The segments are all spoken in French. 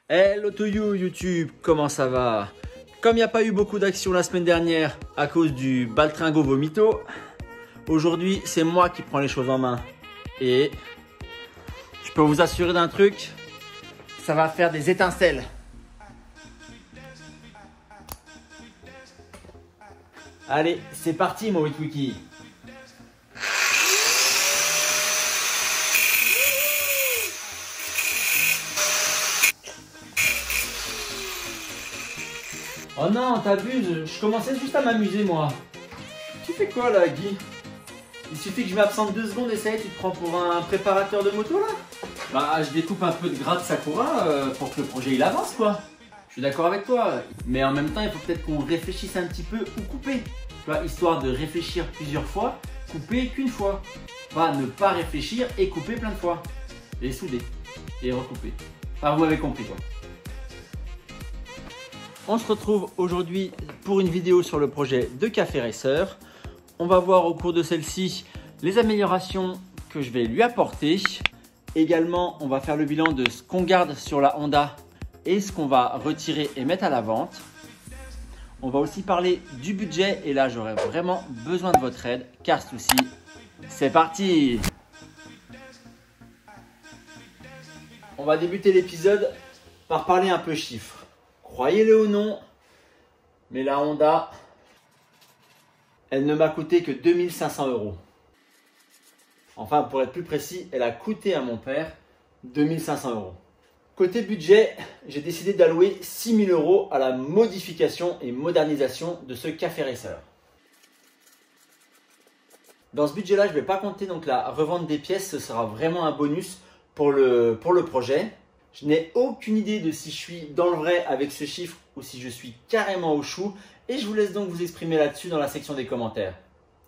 Hello to you YouTube, comment ça va? Comme il n'y a pas eu beaucoup d'action la semaine dernière à cause du baltringo vomito, aujourd'hui c'est moi qui prends les choses en main. Et je peux vous assurer d'un truc, ça va faire des étincelles. Allez, c'est parti mon Witwiki. Oh non, t'abuses, je commençais juste à m'amuser moi. Tu fais quoi là, Guy? Il suffit que je m'absente 2 secondes et ça y est, tu te prends pour un préparateur de moto là? Bah, je découpe un peu de gras de Sakura pour que le projet il avance quoi. Je suis d'accord avec toi, mais en même temps, il faut peut-être qu'on réfléchisse un petit peu ou couper. Tu vois, histoire de réfléchir plusieurs fois, couper qu'une fois. Pas ne pas réfléchir et couper plein de fois. Et souder. Et recouper. Enfin, vous m'avez compris quoi. On se retrouve aujourd'hui pour une vidéo sur le projet de Café Racer. On va voir au cours de celle-ci les améliorations que je vais lui apporter. Également, on va faire le bilan de ce qu'on garde sur la Honda et ce qu'on va retirer et mettre à la vente. On va aussi parler du budget et là, j'aurai vraiment besoin de votre aide car ce coup-ci, c'est parti! On va débuter l'épisode par parler un peu chiffres. Croyez-le ou non, mais la Honda, elle ne m'a coûté que 2500 €. Enfin, pour être plus précis, elle a coûté à mon père 2500 €. Côté budget, j'ai décidé d'allouer 6000 € à la modification et modernisation de ce Café Racer. Dans ce budget-là, je ne vais pas compter donc la revente des pièces, ce sera vraiment un bonus pour le projet. Je n'ai aucune idée de si je suis dans le vrai avec ce chiffre ou si je suis carrément au chou et je vous laisse donc vous exprimer là-dessus dans la section des commentaires.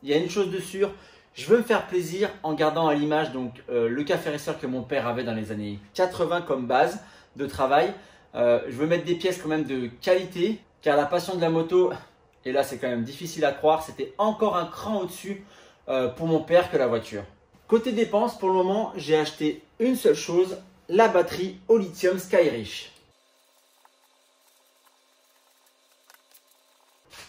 Il y a une chose de sûre, je veux me faire plaisir en gardant à l'image donc le Café Racer que mon père avait dans les années 80 comme base de travail. Je veux mettre des pièces quand même de qualité car la passion de la moto, et là c'est quand même difficile à croire, c'était encore un cran au-dessus pour mon père que la voiture. Côté dépenses, pour le moment, j'ai acheté une seule chose, la batterie au lithium Skyreach.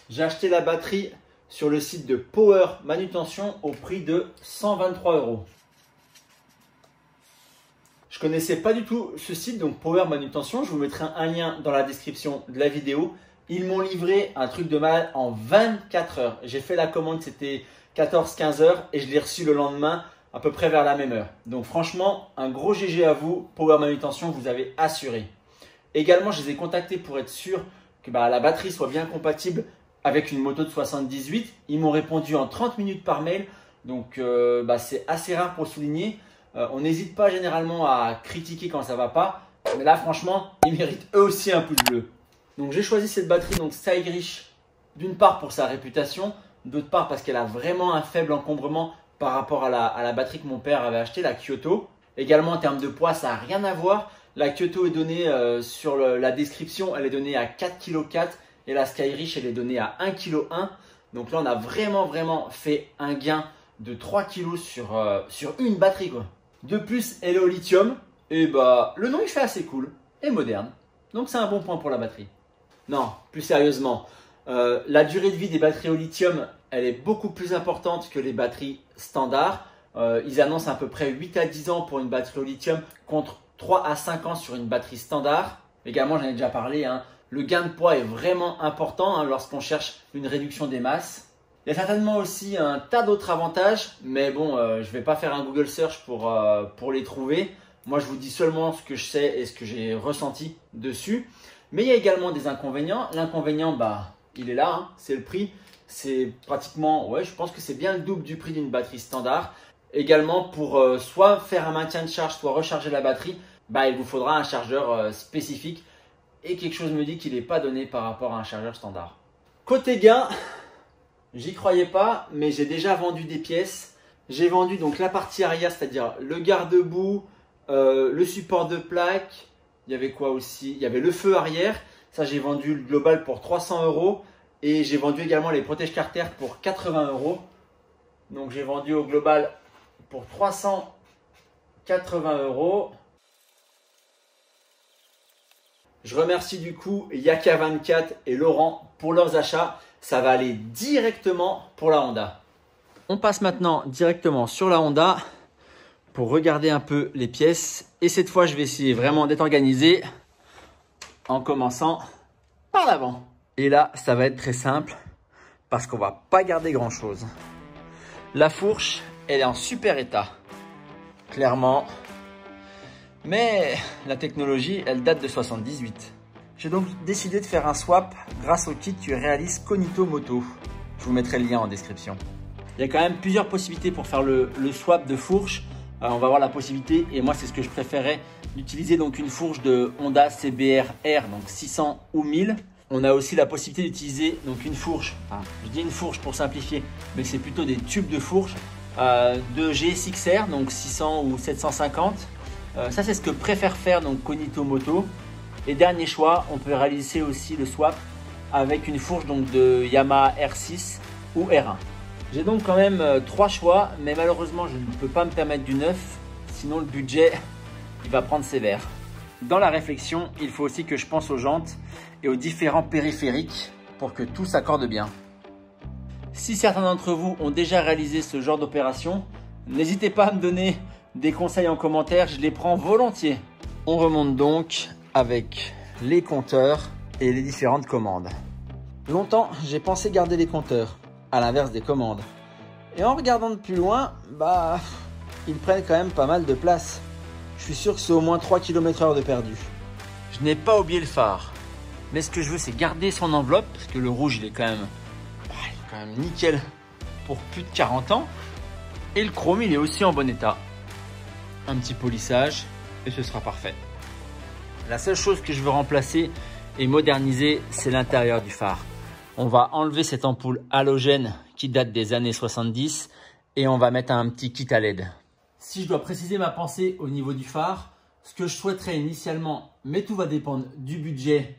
J'ai acheté la batterie sur le site de Power Manutention au prix de 123 €. Je connaissais pas du tout ce site, donc Power Manutention. Je vous mettrai un lien dans la description de la vidéo. Ils m'ont livré un truc de malade en 24 heures. J'ai fait la commande, c'était 14-15 heures et je l'ai reçu le lendemain à peu près vers la même heure. Donc franchement, un gros GG à vous, Power Manutention, vous avez assuré. Également, je les ai contactés pour être sûr que la batterie soit bien compatible avec une moto de 78. Ils m'ont répondu en 30 minutes par mail, donc c'est assez rare pour souligner. On n'hésite pas généralement à critiquer quand ça ne va pas, mais là franchement, ils méritent eux aussi un pouce bleu. Donc j'ai choisi cette batterie donc Skyreach d'une part pour sa réputation, d'autre part parce qu'elle a vraiment un faible encombrement par rapport à la batterie que mon père avait acheté, la Kyoto. Également en termes de poids, ça n'a rien à voir. La Kyoto est donnée sur la description, elle est donnée à 4,4 kg et la Skyreach elle est donnée à 1,1 kg. Donc là on a vraiment fait un gain de 3 kg sur une batterie quoi. De plus elle est au lithium et le nom il fait assez cool et moderne. Donc c'est un bon point pour la batterie. Non, plus sérieusement, la durée de vie des batteries au lithium elle est beaucoup plus importante que les batteries standards. Ils annoncent à peu près 8 à 10 ans pour une batterie au lithium contre 3 à 5 ans sur une batterie standard. Également, j'en ai déjà parlé, le gain de poids est vraiment important lorsqu'on cherche une réduction des masses. Il y a certainement aussi un tas d'autres avantages, mais bon, je ne vais pas faire un Google Search pour les trouver. Moi, je vous dis seulement ce que je sais et ce que j'ai ressenti dessus. Mais il y a également des inconvénients. L'inconvénient, il est là, c'est le prix. C'est pratiquement, je pense que c'est bien le double du prix d'une batterie standard. Également, pour soit faire un maintien de charge, soit recharger la batterie, il vous faudra un chargeur spécifique. Et quelque chose me dit qu'il n'est pas donné par rapport à un chargeur standard. Côté gain, j'y croyais pas, mais j'ai déjà vendu des pièces. J'ai vendu donc la partie arrière, c'est-à-dire le garde-boue, le support de plaque. Il y avait quoi aussi? Il y avait le feu arrière. Ça, j'ai vendu le global pour 300 €. Et j'ai vendu également les protège-carter pour 80 €. Donc j'ai vendu au global pour 380 €. Je remercie du coup Yaka24 et Laurent pour leurs achats. Ça va aller directement pour la Honda. On passe maintenant directement sur la Honda pour regarder un peu les pièces. Et cette fois, je vais essayer vraiment d'être organisé en commençant par l'avant. Et là, ça va être très simple parce qu'on va pas garder grand chose. La fourche, elle est en super état, clairement. Mais la technologie, elle date de 78. J'ai donc décidé de faire un swap grâce au kit Realis Cognito Moto. Je vous mettrai le lien en description. Il y a quand même plusieurs possibilités pour faire le swap de fourche. On va voir la possibilité, et moi c'est ce que je préférais, d'utiliser donc une fourche de Honda CBR R, donc 600 ou 1000. On a aussi la possibilité d'utiliser donc une fourche, je dis une fourche pour simplifier, mais c'est plutôt des tubes de fourche de GSX-R, donc 600 ou 750. Ça c'est ce que préfère faire donc Cognito Moto. Et dernier choix, on peut réaliser aussi le swap avec une fourche donc de Yamaha R6 ou R1. J'ai donc quand même 3 choix, mais malheureusement je ne peux pas me permettre du neuf, sinon le budget il va prendre sévère. Dans la réflexion, il faut aussi que je pense aux jantes et aux différents périphériques pour que tout s'accorde bien. Si certains d'entre vous ont déjà réalisé ce genre d'opération, n'hésitez pas à me donner des conseils en commentaire, je les prends volontiers. On remonte donc avec les compteurs et les différentes commandes. Longtemps, j'ai pensé garder les compteurs, à l'inverse des commandes. Et en regardant de plus loin, ils prennent quand même pas mal de place. Je suis sûr que c'est au moins 3 km/h de perdu. Je n'ai pas oublié le phare. Mais ce que je veux, c'est garder son enveloppe, parce que le rouge, il est quand même nickel pour plus de 40 ans. Et le chrome, il est aussi en bon état. Un petit polissage, et ce sera parfait. La seule chose que je veux remplacer et moderniser, c'est l'intérieur du phare. On va enlever cette ampoule halogène qui date des années 70 et on va mettre un petit kit à LED. Si je dois préciser ma pensée au niveau du phare, ce que je souhaiterais initialement, mais tout va dépendre du budget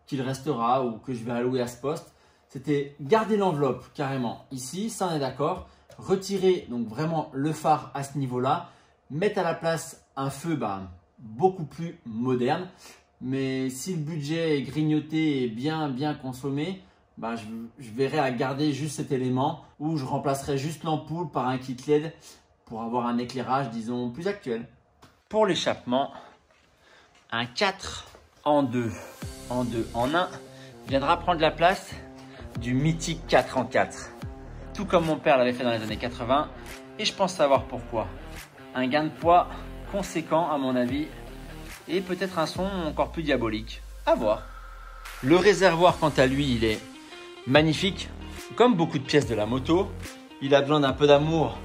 qu'il restera ou que je vais allouer à ce poste, c'était garder l'enveloppe carrément ici, ça on est d'accord, retirer donc vraiment le phare à ce niveau-là, mettre à la place un feu beaucoup plus moderne. Mais si le budget est grignoté et bien consommé, je verrai à garder juste cet élément ou je remplacerai juste l'ampoule par un kit LED pour avoir un éclairage, disons, plus actuel. Pour l'échappement, un 4 en 2 en 1 viendra prendre la place du mythique 4 en 4. Tout comme mon père l'avait fait dans les années 80 et je pense savoir pourquoi. Un gain de poids conséquent à mon avis et peut-être un son encore plus diabolique. À voir. Le réservoir quant à lui, il est magnifique. Comme beaucoup de pièces de la moto, il a besoin d'un peu d'amour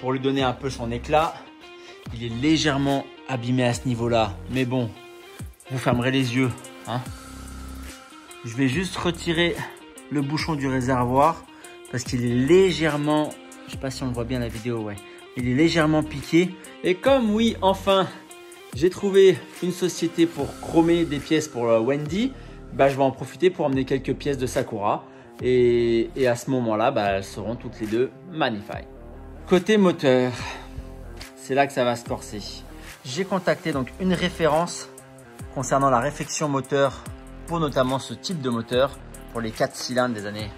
pour lui donner un peu son éclat. Il est légèrement abîmé à ce niveau-là, mais bon, vous fermerez les yeux. Je vais juste retirer le bouchon du réservoir parce qu'il est légèrement, je ne sais pas si on le voit bien la vidéo, ouais. Il est légèrement piqué. Et comme oui, enfin, j'ai trouvé une société pour chromer des pièces pour Wendy, je vais en profiter pour emmener quelques pièces de Sakura. Et à ce moment-là, elles seront toutes les deux magnifiques. Côté moteur, c'est là que ça va se corser. J'ai contacté donc une référence concernant la réfection moteur pour notamment ce type de moteur pour les 4 cylindres des années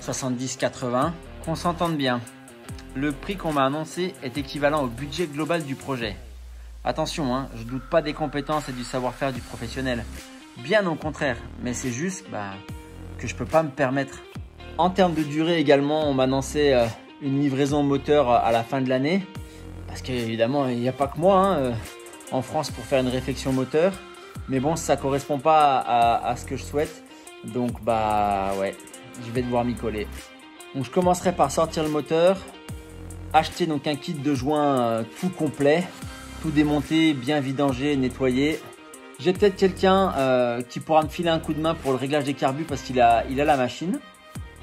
70-80. Qu'on s'entende bien, le prix qu'on m'a annoncé est équivalent au budget global du projet. Attention, je ne doute pas des compétences et du savoir-faire du professionnel. Bien au contraire, mais c'est juste que je ne peux pas me permettre. En termes de durée également, on m'a annoncé une livraison moteur à la fin de l'année. Parce qu'évidemment, il n'y a pas que moi en France pour faire une réfection moteur. Mais bon, ça ne correspond pas à ce que je souhaite. Donc ouais, je vais devoir m'y coller. Donc je commencerai par sortir le moteur. Acheter donc un kit de joint tout complet. Tout démonter, bien vidanger, nettoyer. J'ai peut-être quelqu'un qui pourra me filer un coup de main pour le réglage des carbus parce qu'il a la machine.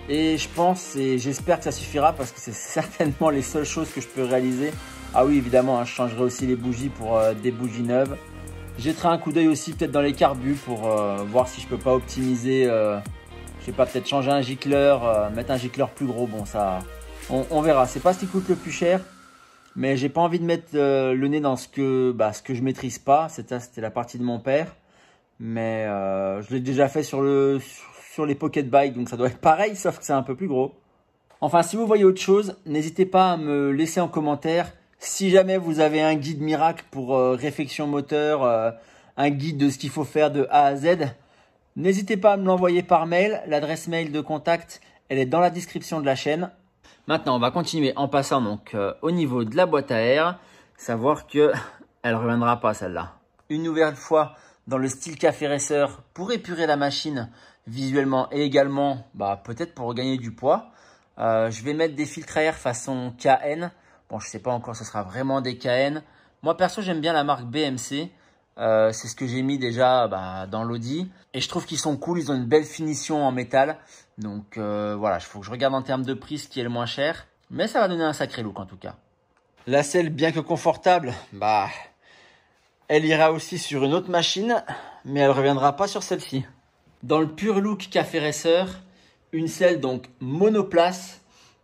Et je pense et j'espère que ça suffira parce que c'est certainement les seules choses que je peux réaliser. Ah oui, évidemment, je changerai aussi les bougies pour des bougies neuves. Je jetterai un coup d'œil aussi peut-être dans les carbus pour voir si je peux pas optimiser. Je sais pas, peut-être changer un gicleur, mettre un gicleur plus gros. Bon, ça, on verra. C'est pas ce qui coûte le plus cher. Mais j'ai pas envie de mettre le nez dans ce que je maîtrise pas. C'était la partie de mon père. Mais je l'ai déjà fait sur les Pocket Bike, donc ça doit être pareil, sauf que c'est un peu plus gros. Enfin, si vous voyez autre chose, n'hésitez pas à me laisser en commentaire. Si jamais vous avez un guide miracle pour réfection moteur, un guide de ce qu'il faut faire de A à Z, n'hésitez pas à me l'envoyer par mail. L'adresse mail de contact, elle est dans la description de la chaîne. Maintenant, on va continuer en passant donc au niveau de la boîte à air. Savoir que elle reviendra pas celle-là. Une nouvelle fois dans le style café racer pour épurer la machine visuellement et également peut-être pour gagner du poids. Je vais mettre des filtres à air façon KN. Bon, je sais pas encore, ce sera vraiment des KN. Moi perso, j'aime bien la marque BMC. C'est ce que j'ai mis déjà dans l'Audi. Et je trouve qu'ils sont cool, ils ont une belle finition en métal. Donc voilà, il faut que je regarde en termes de prix ce qui est le moins cher. Mais ça va donner un sacré look en tout cas. La selle, bien que confortable, elle ira aussi sur une autre machine. Mais elle ne reviendra pas sur celle-ci. Dans le pur look café racer, une selle donc monoplace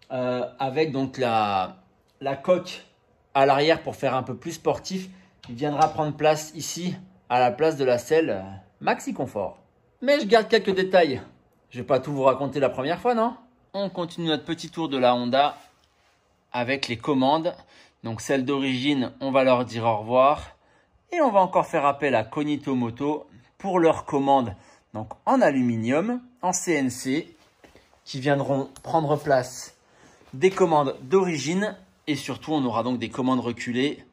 avec donc la coque à l'arrière pour faire un peu plus sportif. Il viendra prendre place ici à la place de la selle Maxi Confort. Mais je garde quelques détails. Je vais pas tout vous raconter la première fois, non? On continue notre petit tour de la Honda avec les commandes. Donc celles d'origine, on va leur dire au revoir. Et on va encore faire appel à Cognito Moto pour leurs commandes donc en aluminium, en CNC, qui viendront prendre place des commandes d'origine. Et surtout, on aura donc des commandes reculées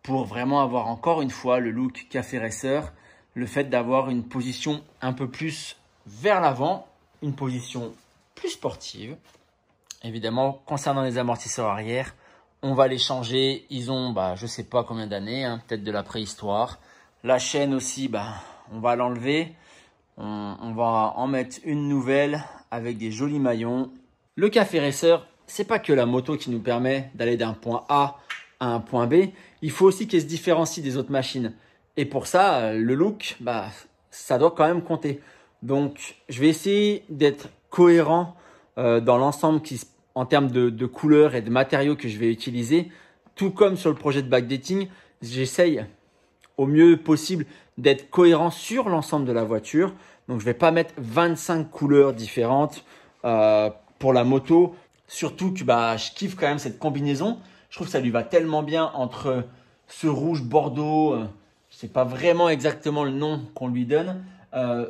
pour vraiment avoir encore une fois le look café racer. Le fait d'avoir une position un peu plus vers l'avant, une position plus sportive. Évidemment, concernant les amortisseurs arrière, on va les changer. Ils ont, je sais pas combien d'années, peut-être de la préhistoire. La chaîne aussi, on va l'enlever. On va en mettre une nouvelle avec des jolis maillons. Le café racer, c'est pas que la moto qui nous permet d'aller d'un point A à un point B. Il faut aussi qu'elle se différencie des autres machines. Et pour ça, le look, ça doit quand même compter. Donc, je vais essayer d'être cohérent dans l'ensemble en termes de couleurs et de matériaux que je vais utiliser. Tout comme sur le projet de backdating, j'essaye au mieux possible d'être cohérent sur l'ensemble de la voiture. Donc, je ne vais pas mettre 25 couleurs différentes pour la moto. Surtout que je kiffe quand même cette combinaison. Je trouve que ça lui va tellement bien entre ce rouge bordeaux, je ne sais pas vraiment exactement le nom qu'on lui donne,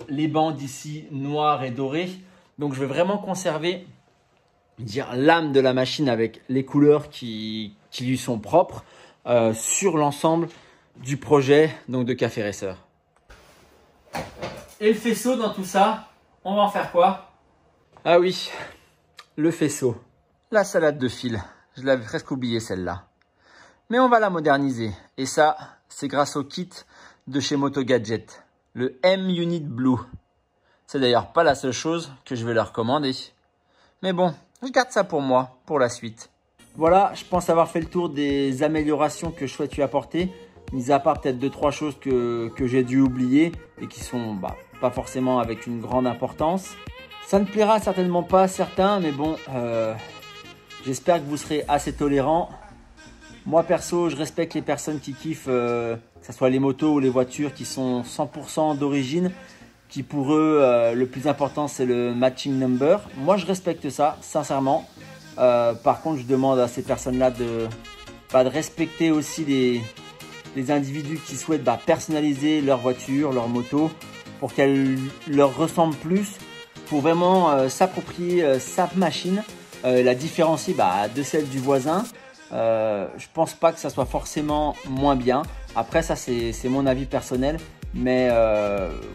les bandes ici noires et dorées. Donc, je vais vraiment conserver l'âme de la machine avec les couleurs qui lui sont propres sur l'ensemble du projet donc de Café Racer. Et le faisceau dans tout ça, on va en faire quoi? Ah oui, le faisceau. La salade de fil. Je l'avais presque oublié celle-là. Mais on va la moderniser. Et ça, c'est grâce au kit de chez Moto Gadget. Le M-Unit Blue. C'est d'ailleurs pas la seule chose que je vais leur commander. Mais bon, je garde ça pour moi, pour la suite. Voilà, je pense avoir fait le tour des améliorations que je souhaite lui apporter. Mis à part peut-être 2-3 choses que j'ai dû oublier et qui sont pas forcément avec une grande importance. Ça ne plaira certainement pas à certains, mais bon, j'espère que vous serez assez tolérants. Moi perso, je respecte les personnes qui kiffent, que ce soit les motos ou les voitures qui sont 100% d'origine, qui pour eux, le plus important c'est le matching number. Moi je respecte ça, sincèrement. Par contre, je demande à ces personnes-là de respecter aussi les individus qui souhaitent personnaliser leur voiture, leur moto, pour qu'elle leur ressemble plus, pour vraiment s'approprier sa machine, la différencier de celle du voisin. Je pense pas que ça soit forcément moins bien. Après ça c'est mon avis personnel, mais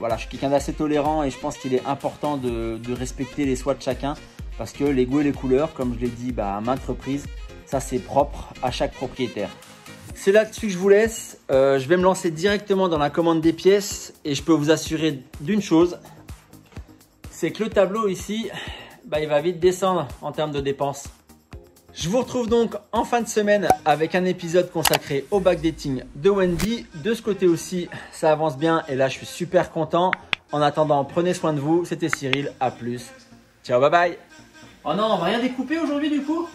voilà, je suis quelqu'un d'assez tolérant et je pense qu'il est important de respecter les choix de chacun, parce que les goûts et les couleurs, comme je l'ai dit à maintes reprises, ça c'est propre à chaque propriétaire. C'est là-dessus que je vous laisse. Je vais me lancer directement dans la commande des pièces et je peux vous assurer d'une chose, c'est que le tableau ici, il va vite descendre en termes de dépenses. Je vous retrouve donc en fin de semaine avec un épisode consacré au backdating de Wendy. De ce côté aussi, ça avance bien et là, je suis super content. En attendant, prenez soin de vous. C'était Cyril, à plus. Ciao, bye bye. Oh non, on va rien découper aujourd'hui du coup?